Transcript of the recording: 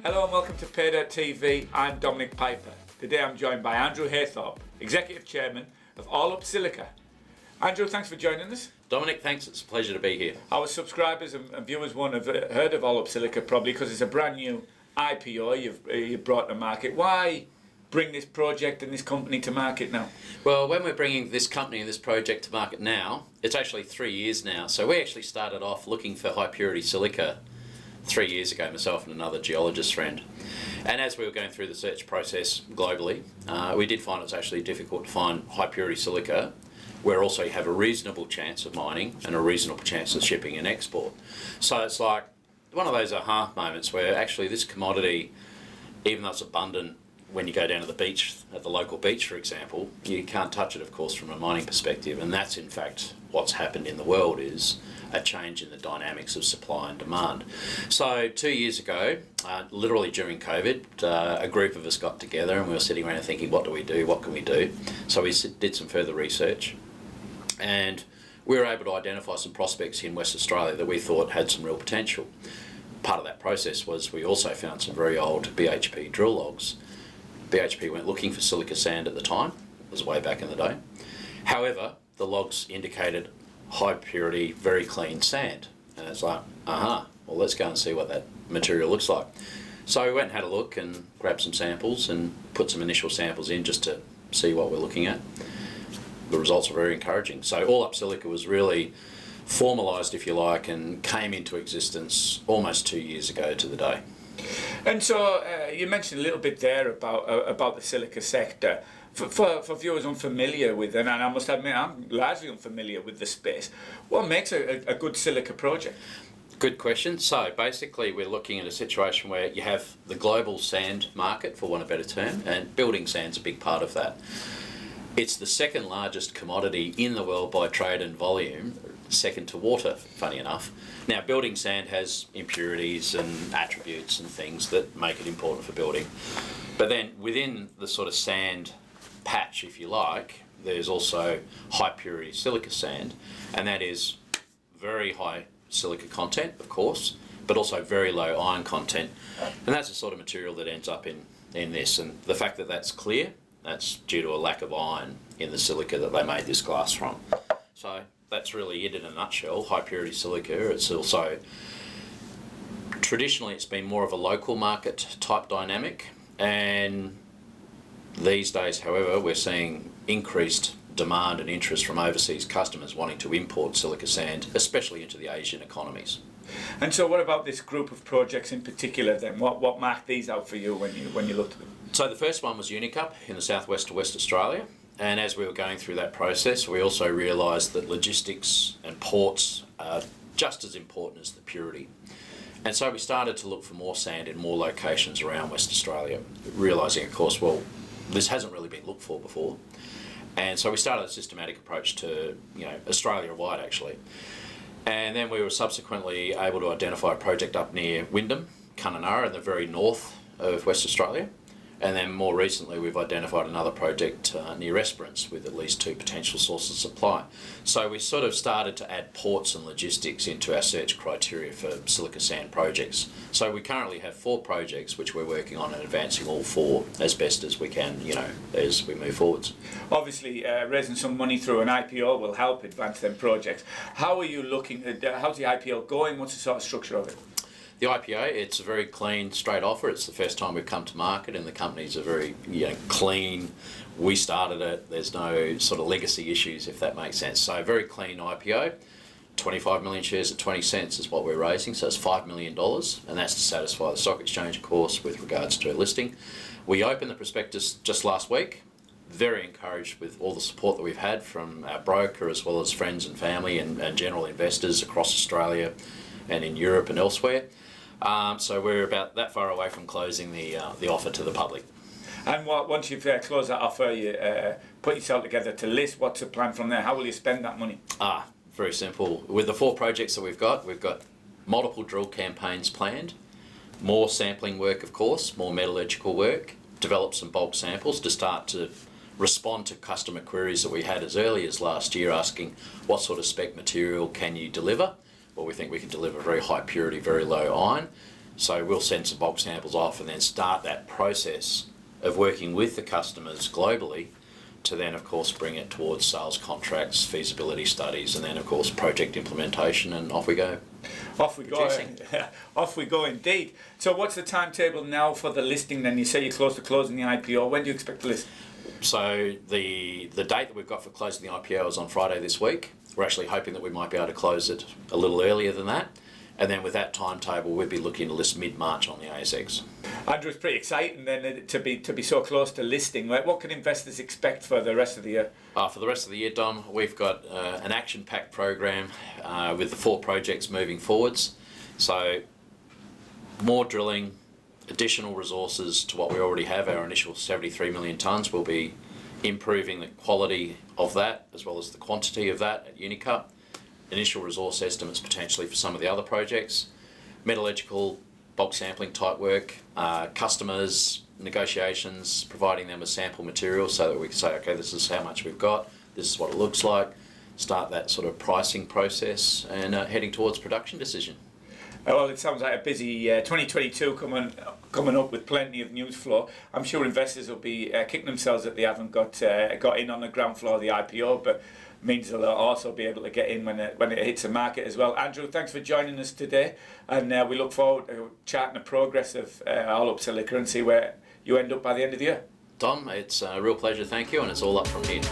Hello and welcome to Paydirt TV. I'm Dominic Piper. Today I'm joined by Andrew Haythorpe, Executive Chairman of Allup Silica. Andrew, thanks for joining us. Dominic, thanks. It's a pleasure to be here. Our subscribers and viewers won't have heard of Allup Silica probably because it's a brand new IPO you've brought to market. Why bring this project and this company to market now? Well, when we're bringing this company and this project to market now, it's actually 3 years now. So we actually started off looking for high purity silica 3 years ago, myself and another geologist friend. And as we were going through the search process globally, we did find it was actually difficult to find high purity silica where also you have a reasonable chance of mining and a reasonable chance of shipping and export. So it's like one of those aha moments where actually this commodity, even though it's abundant when you go down to the beach, at the local beach for example, you can't touch it of course from a mining perspective, and that's in fact what's happened in the world is a change in the dynamics of supply and demand. So 2 years ago, literally during COVID, a group of us got together and we were sitting around thinking, what do we do, what can we do? So we did some further research and we were able to identify some prospects in West Australia that we thought had some real potential. Part of that process was we also found some very old BHP drill logs. BHP went looking for silica sand at the time, it was way back in the day. However, the logs indicated high purity, very clean sand. And it's like, well let's go and see what that material looks like. So we went and had a look and grabbed some samples and put some initial samples in just to see what we're looking at. The results were very encouraging. So Allup Silica was really formalised, if you like, and came into existence almost 2 years ago to the day. And so you mentioned a little bit there about the silica sector. For viewers unfamiliar with it, and I must admit I'm largely unfamiliar with the space, what makes a good silica project? Good question. So basically we're looking at a situation where you have the global sand market, for want of a better term, and building sand's a big part of that. It's the second largest commodity in the world by trade and volume, second to water, funny enough. Now building sand has impurities and attributes and things that make it important for building. But then within the sort of sand patch, if you like, there's also high purity silica sand, and that is very high silica content, of course, but also very low iron content. And that's the sort of material that ends up in this. And the fact that that's clear, that's due to a lack of iron in the silica that they made this glass from. So that's really it in a nutshell, high purity silica. It's also, traditionally it's been more of a local market type dynamic, and these days, however, we're seeing increased demand and interest from overseas customers wanting to import silica sand, especially into the Asian economies. And so what about this group of projects in particular then? What marked these out for you when you looked at them? So the first one was Unicup in the southwest of West Australia, and as we were going through that process we also realised that logistics and ports are just as important as the purity. And so we started to look for more sand in more locations around West Australia, realising of course, well, this hasn't really been looked for before. And so we started a systematic approach to, Australia-wide actually. And then we were subsequently able to identify a project up near Wyndham, Kununurra, in the very north of West Australia. And then more recently we've identified another project near Esperance with at least 2 potential sources of supply. So we sort of started to add ports and logistics into our search criteria for silica sand projects. So we currently have 4 projects which we're working on and advancing all 4 as best as we can, as we move forwards. Obviously raising some money through an IPO will help advance them projects. How are you looking at, how's the IPO going? What's the sort of structure of it? The IPO, it's a very clean, straight offer. It's the first time we've come to market, and the company's a very clean. We started it. There's no sort of legacy issues, if that makes sense. So very clean IPO. 25 million shares at 20 cents is what we're raising, so it's $5 million, and that's to satisfy the stock exchange, of course, with regards to a listing. We opened the prospectus just last week. Very encouraged with all the support that we've had from our broker as well as friends and family and general investors across Australia and in Europe and elsewhere. So we're about that far away from closing the offer to the public. And once you've closed that offer, you put yourself together to list, what's the plan from there? How will you spend that money? Very simple. With the 4 projects that we've got multiple drill campaigns planned, more sampling work of course, more metallurgical work, develop some bulk samples to start to respond to customer queries that we had as early as last year asking what sort of spec material can you deliver. Well, we think we can deliver very high purity, very low iron. So we'll send some bulk samples off and then start that process of working with the customers globally to then, of course, bring it towards sales contracts, feasibility studies, and then, of course, project implementation, and off we go. Off we go. Off we go indeed. So what's the timetable now for the listing then? You say you're close to closing the IPO. When do you expect to list? So the date that we've got for closing the IPO is on Friday this week. We're actually hoping that we might be able to close it a little earlier than that. And then with that timetable, we'd be looking to list mid-March on the ASX. Andrew, it's pretty exciting then to be so close to listing. What can investors expect for the rest of the year? For the rest of the year, Dom, we've got an action-packed program with the 4 projects moving forwards. So more drilling, additional resources to what we already have. Our initial 73 million tonnes will be improving the quality of that as well as the quantity of that at Unicup. Initial resource estimates potentially for some of the other projects, metallurgical, bulk sampling type work, customers, negotiations, providing them with sample material so that we can say, okay, this is how much we've got, this is what it looks like, start that sort of pricing process and heading towards production decision. Well, it sounds like a busy 2022 coming up with plenty of news flow. I'm sure investors will be kicking themselves that they haven't got in on the ground floor of the IPO, but means they'll also be able to get in when it hits the market as well. Andrew, thanks for joining us today, and we look forward to charting the progress of Allup Silica and see where you end up by the end of the year. Dom, it's a real pleasure, thank you, and it's all up from here.